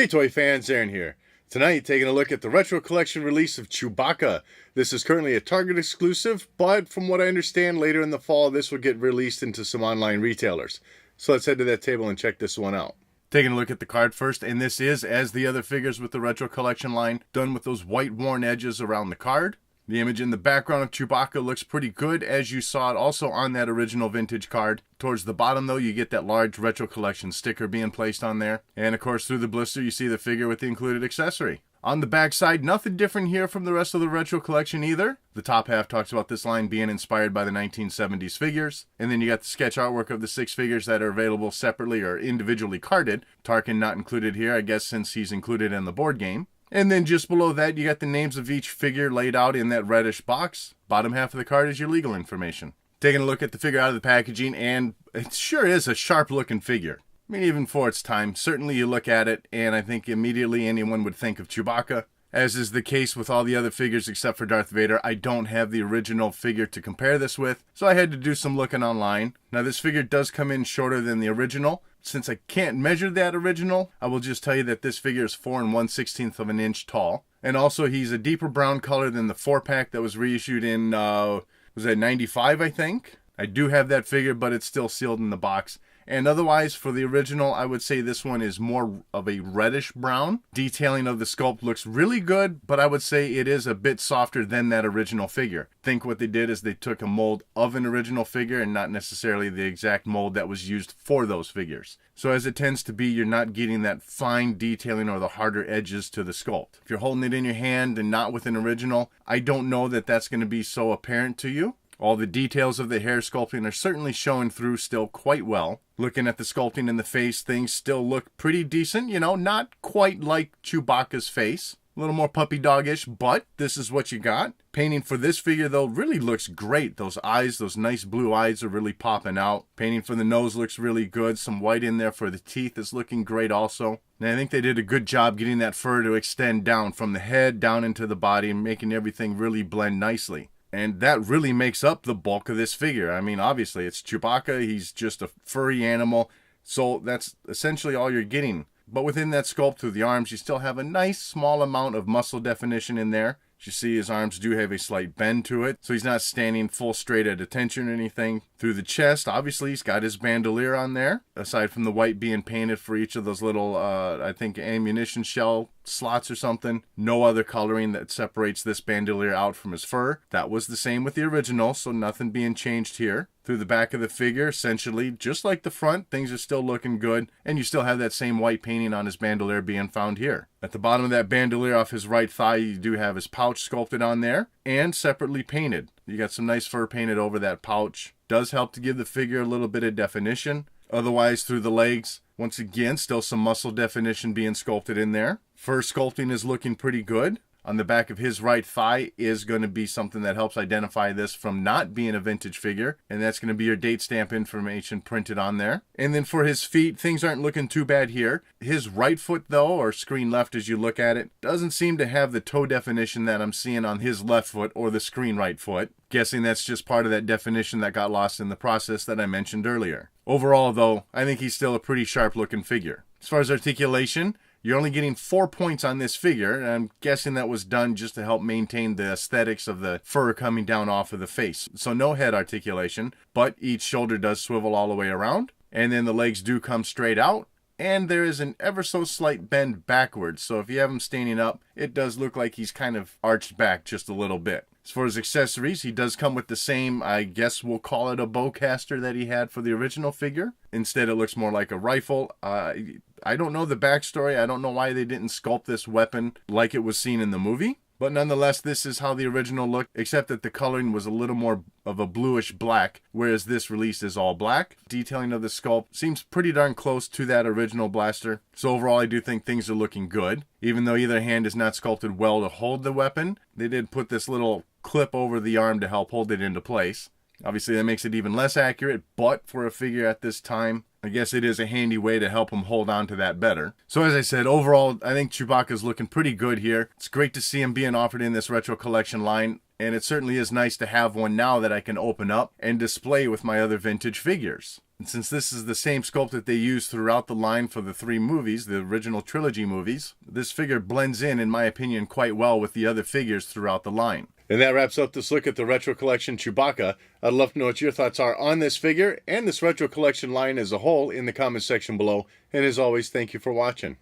Hey toy fans, Aaron here. Tonight, taking a look at the Retro Collection release of Chewbacca. This is currently a Target exclusive, but from what I understand, later in the fall, this will get released into some online retailers. So let's head to that table and check this one out. Taking a look at the card first, and this is, as the other figures with the Retro Collection line, done with those white worn edges around the card. The image in the background of Chewbacca looks pretty good, as you saw it also on that original vintage card. Towards the bottom, though, you get that large Retro Collection sticker being placed on there. And, of course, through the blister, you see the figure with the included accessory. On the back side, nothing different here from the rest of the Retro Collection either. The top half talks about this line being inspired by the 1970s figures. And then you got the sketch artwork of the 6 figures that are available separately or individually carded. Tarkin not included here, I guess, since he's included in the board game. And then just below that, you got the names of each figure laid out in that reddish box. Bottom half of the card is your legal information. Taking a look at the figure out of the packaging, and it sure is a sharp-looking figure. I mean, even for its time, certainly you look at it, and I think immediately anyone would think of Chewbacca. As is the case with all the other figures except for Darth Vader, I don't have the original figure to compare this with, so I had to do some looking online. Now, this figure does come in shorter than the original. Since I can't measure that original, I will just tell you that this figure is 4 1/16 of an inch tall. And also, he's a deeper brown color than the 4-pack that was reissued in, was that 95, I think? I do have that figure, but it's still sealed in the box. And otherwise, for the original, I would say this one is more of a reddish brown. Detailing of the sculpt looks really good, but I would say it is a bit softer than that original figure. I think what they did is they took a mold of an original figure and not necessarily the exact mold that was used for those figures. So as it tends to be, you're not getting that fine detailing or the harder edges to the sculpt. If you're holding it in your hand and not with an original, I don't know that that's going to be so apparent to you. All the details of the hair sculpting are certainly showing through still quite well. Looking at the sculpting in the face, things still look pretty decent, you know, not quite like Chewbacca's face. A little more puppy dog-ish, but this is what you got. Painting for this figure, though, really looks great. Those eyes, those nice blue eyes are really popping out. Painting for the nose looks really good. Some white in there for the teeth is looking great also. And I think they did a good job getting that fur to extend down from the head down into the body and making everything really blend nicely. And that really makes up the bulk of this figure. I mean, obviously, it's Chewbacca. He's just a furry animal. So that's essentially all you're getting. But within that sculpt through the arms, you still have a nice small amount of muscle definition in there. As you see, his arms do have a slight bend to it. So he's not standing full straight at attention or anything. Through the chest, obviously, he's got his bandolier on there. Aside from the white being painted for each of those little, I think, ammunition shell slots or something. No other coloring that separates this bandolier out from his fur. That was the same with the original, so nothing being changed here. Through the back of the figure, essentially, just like the front, things are still looking good, and you still have that same white painting on his bandolier being found here. At the bottom of that bandolier off his right thigh, you do have his pouch sculpted on there, and separately painted. You got some nice fur painted over that pouch. Does help to give the figure a little bit of definition. Otherwise, through the legs, once again, still some muscle definition being sculpted in there. Fur sculpting is looking pretty good. On the back of his right thigh is going to be something that helps identify this from not being a vintage figure. And that's going to be your date stamp information printed on there. And then for his feet, things aren't looking too bad here. His right foot, though, or screen left as you look at it, doesn't seem to have the toe definition that I'm seeing on his left foot or the screen right foot. Guessing that's just part of that definition that got lost in the process that I mentioned earlier. Overall, though, I think he's still a pretty sharp-looking figure. As far as articulation, you're only getting 4 points on this figure, and I'm guessing that was done just to help maintain the aesthetics of the fur coming down off of the face. So no head articulation, but each shoulder does swivel all the way around, and then the legs do come straight out, and there is an ever so slight bend backwards, so if you have him standing up, it does look like he's kind of arched back just a little bit. As far as accessories, he does come with the same, I guess we'll call it a bowcaster that he had for the original figure. Instead, it looks more like a rifle. I don't know the backstory. I don't know why they didn't sculpt this weapon like it was seen in the movie. But nonetheless, this is how the original looked, except that the coloring was a little more of a bluish black, whereas this release is all black. Detailing of the sculpt seems pretty darn close to that original blaster. So overall, I do think things are looking good. Even though either hand is not sculpted well to hold the weapon, they did put this little clip over the arm to help hold it into place. Obviously, that makes it even less accurate, but for a figure at this time, I guess it is a handy way to help him hold on to that better. So as I said, overall, I think Chewbacca's looking pretty good here. It's great to see him being offered in this Retro Collection line, and it certainly is nice to have one now that I can open up and display with my other vintage figures. And since this is the same sculpt that they used throughout the line for the 3 movies, the original trilogy movies, this figure blends in my opinion, quite well with the other figures throughout the line. And that wraps up this look at the Retro Collection Chewbacca. I'd love to know what your thoughts are on this figure and this Retro Collection line as a whole in the comments section below. And as always, thank you for watching.